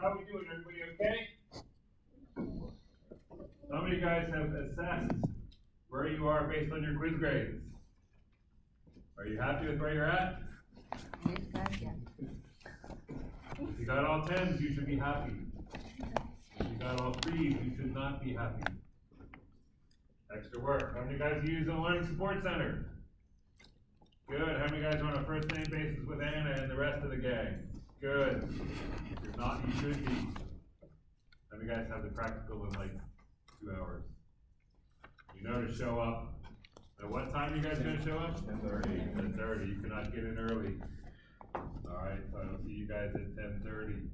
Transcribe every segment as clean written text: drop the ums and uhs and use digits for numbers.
How we doing? Everybody okay? How many guys have assessed where you are based on your quiz grades? Are you happy with where you're at? Yes, sir, yeah. If you got all 10s, you should be happy. If you got all 3s, you should not be happy. Extra work. How many guys use the Learning Support Center? Good. How many guys are on a first name basis with Anna and the rest of the gang? Good. If not, you should be. How many guys have the practical in like 2 hours? You know to show up. At what time are you guys going to show up? 10:30. 10:30. You cannot get in early. All right, so I'll see you guys at 10:30.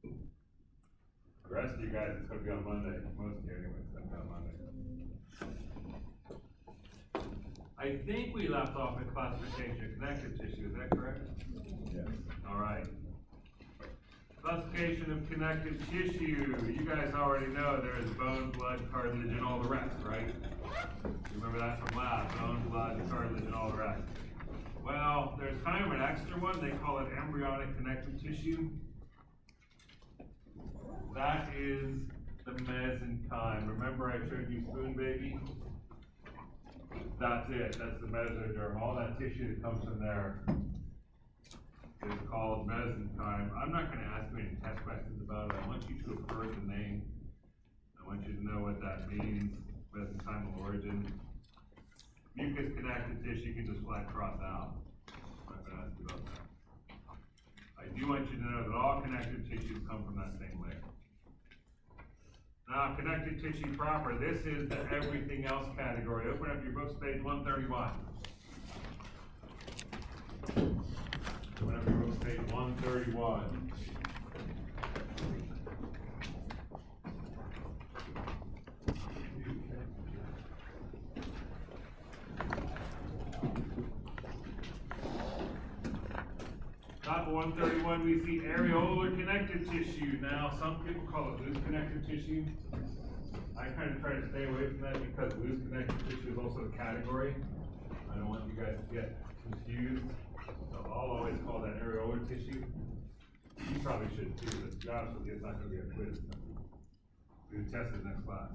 The rest of you guys, it's going to be on Monday. Most of you anyway, it's going to be on Monday. I think we left off at classification of connective tissue, is that correct? Yes. All right. Classification of connective tissue. You guys already know there is bone, blood, cartilage, and all the rest, right? You remember that from lab, bone, blood, cartilage, and all the rest. Well, there's kind of an extra one. They call it embryonic connective tissue. That is the mesenchyme. Remember I showed you spoon baby? That's it. That's the mesoderm. All that tissue that comes from there is called mesenchyme. I'm not going to ask you any test questions about it. I want you to have heard the name. I want you to know what that means. Mesenchymal origin. Mucus connective tissue, you can just flat cross out. I'm not going to ask you about that. I do want you to know that all connective tissues come from that same layer. Now, connective tissue proper, this is the everything else category. Open up your books, page 131. Open up your books, page 131. Top of 131, we see areolar connective tissue. Now, some people call it loose connective tissue. I kind of try to stay away from that because loose connective tissue is also a category. I don't want you guys to get confused. So I'll always call that areolar tissue. You probably should too, but to be honest with you, it's not going to be a quiz. We can test it next class.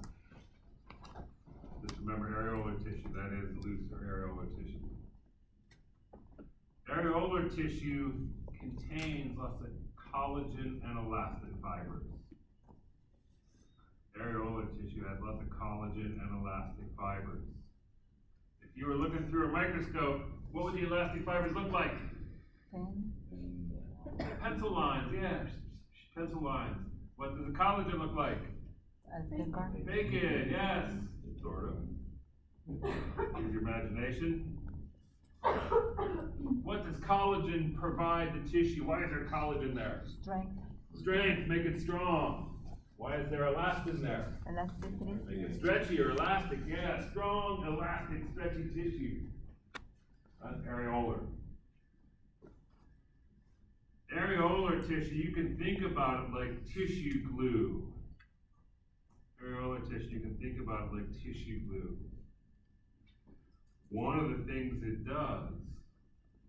Just remember areolar tissue, that is loose or areolar tissue. Areolar tissue contains lots of collagen and elastin fibers. Areolar tissue has lots of collagen and elastic fibers. If you were looking through a microscope, what would the elastic fibers look like? Pencil lines, yeah, pencil lines. What does the collagen look like? Bacon, yes, sort of. Use your imagination. What does collagen provide the tissue? Why is there collagen there? Strength. Strength, make it strong. Why is there elastin there? Elasticity. Make it stretchy or elastic. Yeah, strong, elastic, stretchy tissue. That's areolar. Areolar tissue, you can think about it like tissue glue. Areolar tissue, you can think about it like tissue glue. One of the things it does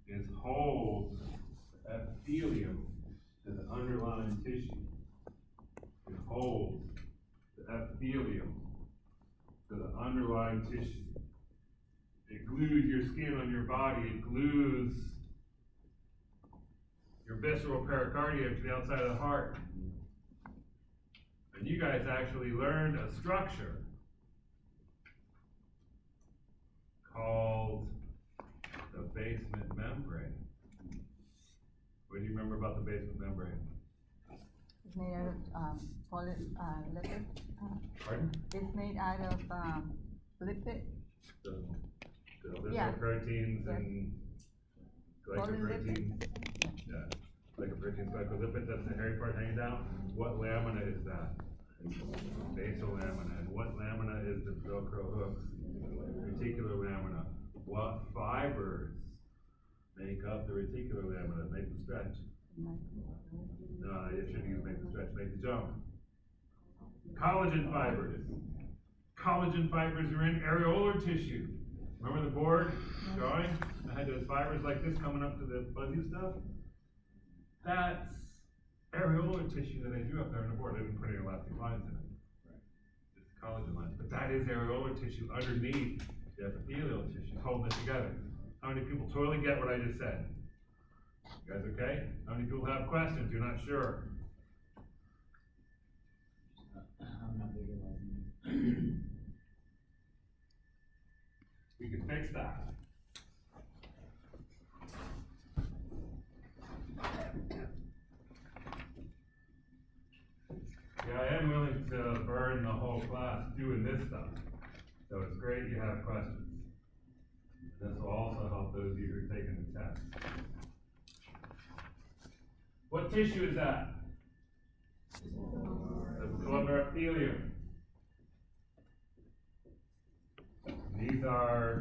is hold epithelium to the underlying tissue. It holds the epithelium to the underlying tissue. It glues your skin on your body. It glues your visceral pericardium to the outside of the heart. And you guys actually learned a structure called the basement membrane. What do you remember about the basement membrane? It's made out of lipid. Pardon? It's made out of lipid. The Yeah. proteins Yeah. and glycoproteins. Yeah. Glycoproteins, glycolipids, that's the hairy part hanging down. What lamina is that? Basal lamina. And what lamina is the Velcro hooks? Reticular lamina. What fibers make up the reticular lamina? Make them stretch. No, you shouldn't use make them stretch, make the jump. Collagen fibers. Collagen fibers are in areolar tissue. Remember the board drawing? I had those fibers like this coming up to the fuzzy stuff. That's areolar tissue that I drew up there on the board. I didn't put any elastic lines in it. Just collagen lines. But that is areolar tissue underneath the epithelial tissue holding it together. How many people totally get what I just said? You guys okay? How many people have questions? You're not sure? I'm not visualizing We can fix that. Yeah, I am willing to burn the whole class doing this stuff. So it's great you have questions. This will also help those of you who are taking the test. What tissue is that? The columnar epithelium. These are